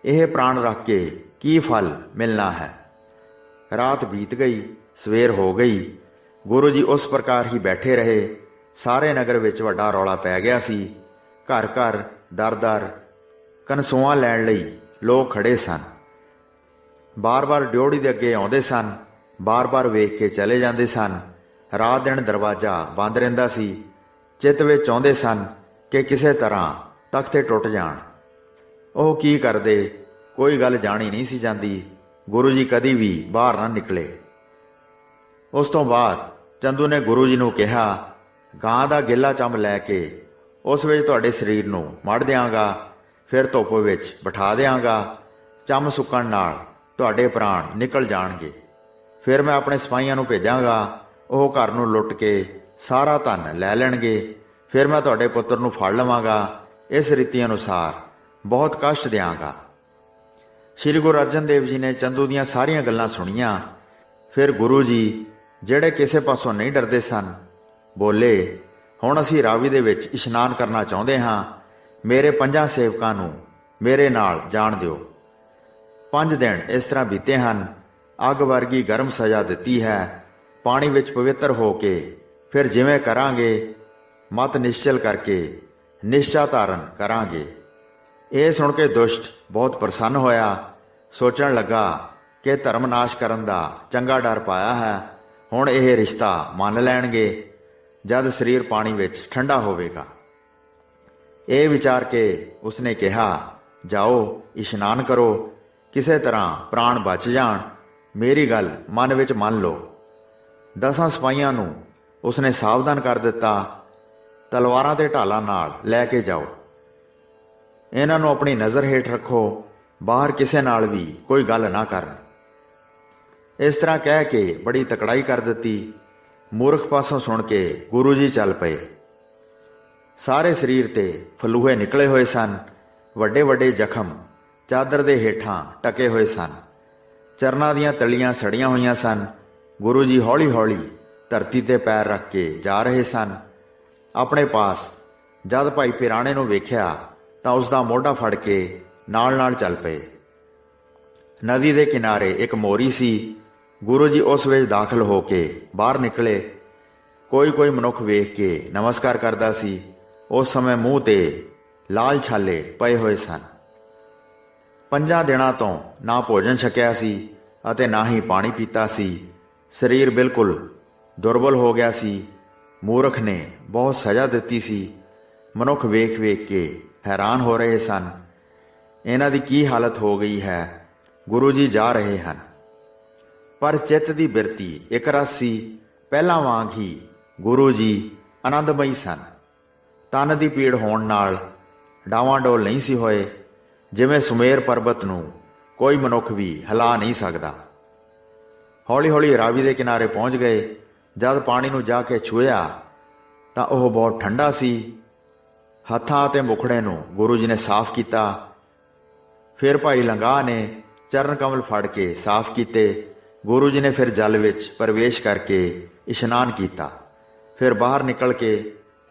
ਇਹ ਪ੍ਰਾਣ ਰੱਖ ਕੇ ਕੀ ਫਲ ਮਿਲਣਾ ਹੈ। ਰਾਤ ਬੀਤ ਗਈ, ਸਵੇਰ ਹੋ ਗਈ। ਗੁਰੂ ਜੀ ਉਸ ਪ੍ਰਕਾਰ ਹੀ ਬੈਠੇ ਰਹੇ। ਸਾਰੇ ਨਗਰ ਵਿੱਚ ਵੱਡਾ ਰੌਲਾ ਪੈ ਗਿਆ ਸੀ। ਘਰ ਘਰ, ਦਰ ਦਰ ਕਨਸੂਆਂ ਲੈਣ ਲਈ ਲੋਕ ਖੜੇ ਸਨ। ਬਾਰ-ਬਾਰ ਡਿਓੜੀ ਦੇ ਅੱਗੇ ਆਉਂਦੇ ਸਨ। ਬਾਰ-ਬਾਰ ਵੇਖ ਕੇ ਚਲੇ ਜਾਂਦੇ ਸਨ। ਰਾਤ ਦਿਨ ਦਰਵਾਜ਼ਾ ਬੰਦ ਰਹਿੰਦਾ ਸੀ। ਚਿੱਤ ਵਿੱਚ ਚਾਹੁੰਦੇ ਸਨ ਕਿ ਕਿਸੇ ਤਰ੍ਹਾਂ ਤਖਤੇ ਟੁੱਟ ਜਾਣ। ਉਹ ਕੀ ਕਰਦੇ, ਕੋਈ ਗੱਲ ਜਾਣੀ ਨਹੀਂ ਸੀ ਜਾਂਦੀ। ਗੁਰੂ ਜੀ ਕਦੀ ਵੀ ਬਾਹਰ ਨਾ ਨਿਕਲੇ। ਉਸ ਤੋਂ ਬਾਅਦ ਚੰਦੂ ਨੇ ਗੁਰੂ ਜੀ ਨੂੰ ਕਿਹਾ, ਗਾਂ ਦਾ ਗਿੱਲਾ ਚੰਮ ਲੈ ਕੇ ਉਸ ਵਿੱਚ ਤੁਹਾਡੇ ਸਰੀਰ ਨੂੰ ਮੜ ਦਿਆਂਗਾ। ਫਿਰ ਧੁੱਪ ਵਿੱਚ ਬਿਠਾ ਦਿਆਂਗਾ। ਚੰਮ ਸੁੱਕਣ ਨਾਲ ਤੁਹਾਡੇ ਪ੍ਰਾਣ ਨਿਕਲ ਜਾਣਗੇ। ਫਿਰ ਮੈਂ ਆਪਣੇ ਸਿਪਾਹੀਆਂ ਨੂੰ ਭੇਜਾਂਗਾ। ਉਹ ਘਰ ਨੂੰ ਲੁੱਟ ਕੇ ਸਾਰਾ ਧਨ ਲੈ ਲੈਣਗੇ। ਫਿਰ ਮੈਂ ਤੁਹਾਡੇ ਪੁੱਤਰ ਨੂੰ ਫੜ ਲਵਾਂਗਾ। ਇਸ ਰੀਤੀ ਅਨੁਸਾਰ ਬਹੁਤ ਕਸ਼ਟ ਦਿਆਂਗਾ। ਸ੍ਰੀ ਗੁਰੂ ਅਰਜਨ ਦੇਵ ਜੀ ਨੇ ਚੰਦੂ ਦੀਆਂ ਸਾਰੀਆਂ ਗੱਲਾਂ ਸੁਣੀਆਂ। ਫਿਰ ਗੁਰੂ ਜੀ, ਜਿਹੜੇ ਕਿਸੇ ਪਾਸੋਂ ਨਹੀਂ ਡਰਦੇ ਸਨ, ਬੋਲੇ, ਹੁਣ ਅਸੀਂ ਰਾਵੀ ਦੇ ਵਿੱਚ ਇਸ਼ਨਾਨ ਕਰਨਾ ਚਾਹੁੰਦੇ ਹਾਂ। ਮੇਰੇ 5 ਸੇਵਕਾਂ ਨੂੰ ਮੇਰੇ ਨਾਲ ਜਾਣ ਦਿਓ। 5 ਦਿਨ ਇਸ ਤਰ੍ਹਾਂ ਬੀਤੇ ਹਨ। ਅੱਗ ਵਰਗੀ ਗਰਮ ਸਜ਼ਾ ਦਿੱਤੀ ਹੈ। ਪਾਣੀ ਵਿੱਚ ਪਵਿੱਤਰ ਹੋ ਕੇ ਫਿਰ ਜਿਵੇਂ ਕਰਾਂਗੇ, ਮਤ ਨਿਸ਼ਚਲ ਕਰਕੇ ਨਿਸ਼ਚਾ ਧਾਰਨ ਕਰਾਂਗੇ। ਇਹ ਸੁਣ ਕੇ ਦੁਸ਼ਟ ਬਹੁਤ ਪ੍ਰਸੰਨ ਹੋਇਆ। ਸੋਚਣ ਲੱਗਾ ਕਿ ਧਰਮ ਨਾਸ਼ ਕਰਨ ਦਾ ਚੰਗਾ ਡਰ ਪਾਇਆ ਹੈ। ਹੁਣ ਇਹ ਰਿਸ਼ਤਾ ਮੰਨ ਲੈਣਗੇ ਜਦ ਸਰੀਰ ਪਾਣੀ ਵਿੱਚ ਠੰਡਾ ਹੋਵੇਗਾ। ਇਹ ਵਿਚਾਰ ਕੇ ਉਸਨੇ ਕਿਹਾ, ਜਾਓ ਇਸ਼ਨਾਨ ਕਰੋ। ਕਿਸੇ ਤਰ੍ਹਾਂ ਪ੍ਰਾਣ ਬਚ ਜਾਣ। ਮੇਰੀ ਗੱਲ ਮਨ ਵਿੱਚ ਮੰਨ ਲਓ। 10 ਸਿਪਾਹੀਆਂ ਨੂੰ ਉਸਨੇ ਸਾਵਧਾਨ ਕਰ ਦਿੱਤਾ, ਤਲਵਾਰਾਂ ਤੇ ਢਾਲਾਂ ਨਾਲ ਲੈ ਕੇ ਜਾਓ, ਇਹਨਾਂ ਨੂੰ ਆਪਣੀ ਨਜ਼ਰ ਹੇਠ ਰੱਖੋ, ਬਾਹਰ ਕਿਸੇ ਨਾਲ ਵੀ ਕੋਈ ਗੱਲ ਨਾ ਕਰਨ। ਇਸ ਤਰ੍ਹਾਂ ਕਹਿ ਕੇ ਬੜੀ ਤਕੜਾਈ ਕਰ ਦਿੱਤੀ। ਮੂਰਖ ਪਾਸੋਂ ਸੁਣ ਕੇ ਗੁਰੂ ਜੀ ਚੱਲ ਪਏ। ਸਾਰੇ ਸਰੀਰ ਤੇ ਫਲੂਹੇ ਨਿਕਲੇ ਹੋਏ ਸਨ, ਵੱਡੇ ਵੱਡੇ ਜ਼ਖਮ ਚਾਦਰ ਦੇ ਹੇਠਾਂ ਟਕੇ ਹੋਏ ਸਨ, ਚਰਨਾਂ ਦੀਆਂ ਤਲੀਆਂ ਸੜੀਆਂ ਹੋਈਆਂ ਸਨ। ਗੁਰੂ ਜੀ ਹੌਲੀ ਹੌਲੀ ਧਰਤੀ ਤੇ ਪੈਰ ਰੱਖ ਕੇ ਜਾ ਰਹੇ ਸਨ। ਆਪਣੇ ਪਾਸ ਜਦ ਭਾਈ ਪਿਰਾਣੇ ਨੂੰ ਵੇਖਿਆ ਤਾਂ ਉਸ ਦਾ ਮੋਢਾ ਫੜ ਕੇ ਨਾਲ ਨਾਲ ਚੱਲ ਪਏ। ਨਦੀ ਦੇ ਕਿਨਾਰੇ ਇੱਕ ਮੋਰੀ ਸੀ। ਗੁਰੂ ਜੀ ਉਸ ਵਿੱਚ ਦਾਖਲ ਹੋ ਕੇ ਬਾਹਰ ਨਿਕਲੇ। ਕੋਈ ਕੋਈ ਮਨੁੱਖ ਵੇਖ ਕੇ ਨਮਸਕਾਰ ਕਰਦਾ ਸੀ। ਉਸ ਸਮੇਂ ਮੂੰਹ ਤੇ ਲਾਲ ਛਾਲੇ ਪਏ ਹੋਏ ਸਨ। 5 ਦਿਨਾਂ ਤੋਂ ਨਾ ਭੋਜਨ ਛਕਿਆ ਸੀ ਅਤੇ ਨਾ ਹੀ ਪਾਣੀ ਪੀਤਾ ਸੀ। ਸਰੀਰ ਬਿਲਕੁਲ ਦੁਰਬਲ ਹੋ ਗਿਆ ਸੀ। ਮੂਰਖ ਨੇ ਬਹੁਤ ਸਜ਼ਾ ਦਿੱਤੀ ਸੀ। ਮਨੁੱਖ ਵੇਖ ਵੇਖ ਕੇ ਹੈਰਾਨ ਹੋ ਰਹੇ ਸਨ, ਇਹਨਾਂ ਦੀ ਕੀ ਹਾਲਤ ਹੋ ਗਈ ਹੈ। ਗੁਰੂ ਜੀ ਜਾ ਰਹੇ ਹਨ, ਪਰ ਚਿੱਤ ਦੀ ਬਿਰਤੀ ਇੱਕ ਰਸ ਸੀ। ਪਹਿਲਾਂ ਵਾਂਗ ਹੀ ਗੁਰੂ ਜੀ ਆਨੰਦਮਈ ਸਨ। ਤਨ ਦੀ ਪੀੜ ਹੋਣ ਨਾਲ ਡਾਵਾਂਡੋਲ ਨਹੀਂ ਸੀ ਹੋਏ। ਜਿਵੇਂ ਸੁਮੇਰ ਪਰਬਤ ਨੂੰ ਕੋਈ ਮਨੁੱਖ ਵੀ ਹਿਲਾ ਨਹੀਂ ਸਕਦਾ। ਹੌਲੀ ਹੌਲੀ ਰਾਵੀ ਦੇ ਕਿਨਾਰੇ ਪਹੁੰਚ ਗਏ। ਜਦ ਪਾਣੀ ਨੂੰ ਜਾ ਕੇ ਛੂਹਿਆ ਤਾਂ ਉਹ ਬਹੁਤ ਠੰਡਾ ਸੀ। ਹੱਥਾਂ ਅਤੇ ਮੁਖੜੇ ਨੂੰ ਗੁਰੂ ਜੀ ਨੇ ਸਾਫ਼ ਕੀਤਾ। ਫਿਰ ਭਾਈ ਲੰਗਾਹ ਨੇ ਚਰਨ ਕਮਲ ਫੜ ਕੇ ਸਾਫ਼ ਕੀਤੇ। ਗੁਰੂ ਜੀ ਨੇ ਫਿਰ ਜਲ ਵਿੱਚ ਪ੍ਰਵੇਸ਼ ਕਰਕੇ ਇਸ਼ਨਾਨ ਕੀਤਾ। ਫਿਰ ਬਾਹਰ ਨਿਕਲ ਕੇ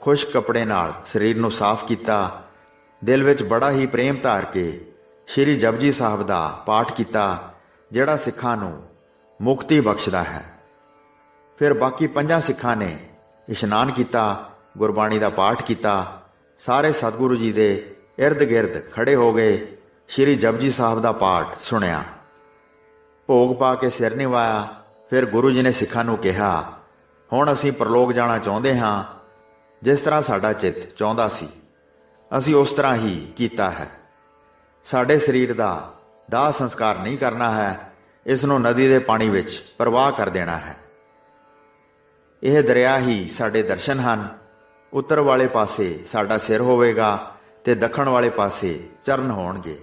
ਖੁਸ਼ਕ ਕੱਪੜੇ ਨਾਲ ਸਰੀਰ ਨੂੰ ਸਾਫ਼ ਕੀਤਾ। ਦਿਲ ਵਿੱਚ ਬੜਾ ਹੀ ਪ੍ਰੇਮ ਧਾਰ ਕੇ ਸ਼੍ਰੀ ਜਪਜੀ ਸਾਹਿਬ ਦਾ ਪਾਠ ਕੀਤਾ, ਜਿਹੜਾ ਸਿੱਖਾਂ ਨੂੰ ਮੁਕਤੀ ਬਖਸ਼ਦਾ ਹੈ। ਫਿਰ ਬਾਕੀ 5 ਸਿੱਖਾਂ ਨੇ ਇਸ਼ਨਾਨ ਕੀਤਾ, ਗੁਰਬਾਣੀ ਦਾ ਪਾਠ ਕੀਤਾ। ਸਾਰੇ ਸਤਿਗੁਰੂ ਜੀ ਦੇ ਇਰਦ ਗਿਰਦ ਖੜੇ ਹੋ ਗਏ। ਸ਼੍ਰੀ ਜਪਜੀ ਸਾਹਿਬ ਦਾ ਪਾਠ ਸੁਣਿਆ, ਭੋਗ ਪਾ ਕੇ ਸਿਰ ਨਿਵਾਇਆ। ਫਿਰ ਗੁਰੂ ਜੀ ਨੇ ਸਿੱਖਾਂ ਨੂੰ ਕਿਹਾ, ਹੁਣ ਅਸੀਂ ਪਰਲੋਕ ਜਾਣਾ ਚਾਹੁੰਦੇ ਹਾਂ। ਜਿਸ ਤਰ੍ਹਾਂ ਸਾਡਾ ਚਿੱਤ ਚਾਹੁੰਦਾ ਸੀ, ਅਸੀਂ ਉਸ ਤਰ੍ਹਾਂ ਹੀ ਕੀਤਾ ਹੈ। ਸਾਡੇ ਸਰੀਰ ਦਾ ਦਾਹ ਸੰਸਕਾਰ ਨਹੀਂ ਕਰਨਾ ਹੈ, ਇਸ ਨੂੰ ਨਦੀ ਦੇ ਪਾਣੀ ਵਿੱਚ ਪ੍ਰਵਾਹ ਕਰ ਦੇਣਾ ਹੈ। ਇਹ ਦਰਿਆ ਹੀ ਸਾਡੇ ਦਰਸ਼ਨ ਹਨ। ਉੱਤਰ ਵਾਲੇ ਪਾਸੇ ਸਾਡਾ ਸਿਰ ਹੋਵੇਗਾ ਤੇ ਦੱਖਣ ਵਾਲੇ ਪਾਸੇ ਚਰਨ ਹੋਣਗੇ।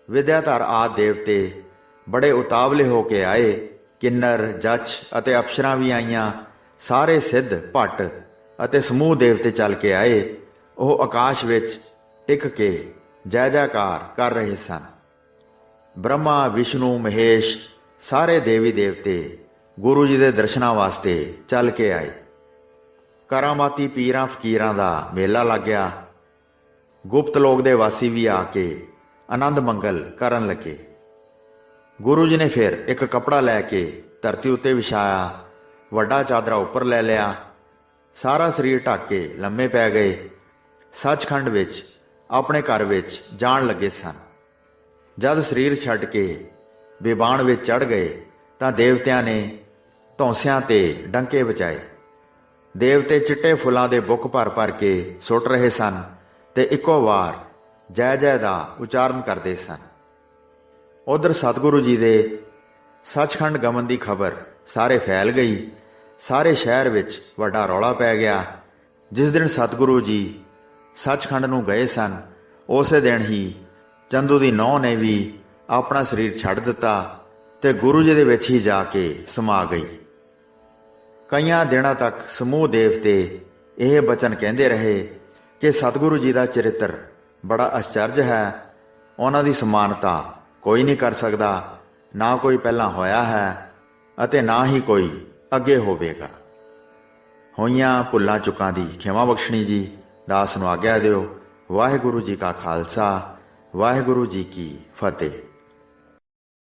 ਵਿਦਿਆਧਰ ਆਦਿ ਦੇਵਤੇ ਬੜੇ ਉਤਾਵਲੇ ਹੋ ਕੇ ਆਏ। ਕਿੰਨਰ, ਜੱਚ ਅਤੇ ਅਪਸਰਾਂ ਵੀ ਆਈਆਂ। ਸਾਰੇ ਸਿੱਧ, ਭੱਟ ਅਤੇ ਸਮੂਹ ਦੇਵਤੇ ਚੱਲ ਕੇ ਆਏ। ਉਹ ਆਕਾਸ਼ ਵਿੱਚ ਟਿਕ ਕੇ ਜੈ ਜੈਕਾਰ ਕਰ ਰਹੇ ਸਨ। ਬ੍ਰਹਮਾ, ਵਿਸ਼ਨੂੰ, ਮਹੇਸ਼ ਸਾਰੇ ਦੇਵੀ ਦੇਵਤੇ ਗੁਰੂ ਜੀ ਦੇ ਦਰਸ਼ਨਾਂ ਵਾਸਤੇ ਚੱਲ ਕੇ ਆਏ। ਕਰਾਮਾਤੀ ਪੀਰਾਂ ਫਕੀਰਾਂ ਦਾ ਮੇਲਾ ਲੱਗ ਗਿਆ। ਗੁਪਤ ਲੋਕ ਦੇ ਵਾਸੀ ਵੀ ਆ ਕੇ ਆਨੰਦ ਮੰਗਲ ਕਰਨ ਲੱਗੇ। ਗੁਰੂ ਜੀ ਨੇ ਫਿਰ ਇੱਕ ਕੱਪੜਾ ਲੈ ਕੇ ਧਰਤੀ ਉੱਤੇ ਵਿਛਾਇਆ, ਵੱਡਾ ਚਾਦਰਾ ਉੱਪਰ ਲੈ ਲਿਆ, ਸਾਰਾ ਸਰੀਰ ਢੱਕ ਕੇ ਲੰਮੇ ਪੈ ਗਏ। ਸੱਚਖੰਡ ਵਿੱਚ ਆਪਣੇ ਘਰ ਵਿੱਚ ਜਾਣ ਲੱਗੇ ਸਨ। ਜਦ ਸਰੀਰ ਛੱਡ ਕੇ ਬਿਬਾਨ ਵਿੱਚ ਚੜ੍ਹ ਗਏ ਤਾਂ ਦੇਵਤਿਆਂ ਨੇ ਧੌਂਸਿਆਂ ਤੇ ਡੰਕੇ ਵਜਾਏ। ਦੇਵਤੇ ਚਿੱਟੇ ਫੁੱਲਾਂ ਦੇ ਬੁੱਕ ਭਰ ਭਰ ਕੇ ਸੁੱਟ ਰਹੇ ਸਨ ਤੇ ਇੱਕੋ ਵਾਰ ਜੈ ਜੈ ਦਾ ਉਚਾਰਨ ਕਰਦੇ ਸਨ। ਉਧਰ ਸਤਿਗੁਰੂ ਜੀ ਦੇ ਸੱਚਖੰਡ ਗਮਨ ਦੀ ਖਬਰ ਸਾਰੇ ਫੈਲ ਗਈ। ਸਾਰੇ ਸ਼ਹਿਰ ਵਿੱਚ ਵੱਡਾ ਰੌਲਾ ਪੈ ਗਿਆ। ਜਿਸ ਦਿਨ ਸਤਿਗੁਰੂ ਜੀ ਸੱਚਖੰਡ ਨੂੰ ਗਏ ਸਨ, ਉਸੇ ਦਿਨ ਹੀ ਚੰਦੂ ਦੀ ਨਹੁੰ ਨੇ ਵੀ ਆਪਣਾ ਸਰੀਰ ਛੱਡ ਦਿੱਤਾ ਤੇ ਗੁਰੂ ਜੀ ਦੇ ਵਿੱਚ ਹੀ ਜਾ ਕੇ ਸਮਾ ਗਈ। ਕਈਆਂ ਦਿਨਾਂ ਤੱਕ ਸਮੂਹ ਦੇਵਤੇ ਇਹ ਬਚਨ ਕਹਿੰਦੇ ਰਹੇ ਕਿ ਸਤਿਗੁਰੂ ਜੀ ਦਾ ਚਰਿੱਤਰ ਬੜਾ ਅਚਰਜ ਹੈ। ਉਹਨਾਂ ਦੀ ਸਮਾਨਤਾ ਕੋਈ ਨਹੀਂ ਕਰ ਸਕਦਾ। ਨਾ ਕੋਈ ਪਹਿਲਾਂ ਹੋਇਆ ਹੈ ਅਤੇ ਨਾ ਹੀ ਕੋਈ ਅੱਗੇ ਹੋਵੇਗਾ। ਹੋਈਆਂ ਭੁੱਲਾਂ ਚੁੱਕਾਂ ਦੀ ਖਿਮਾ ਬਖਸ਼ਣੀ ਜੀ। ਦਾਸ ਨੂੰ ਆਗਿਆ ਦਿਓ। ਵਾਹਿਗੁਰੂ ਜੀ ਕਾ ਖਾਲਸਾ, ਵਾਹਿਗੁਰੂ ਜੀ ਕੀ ਫਤਿਹ।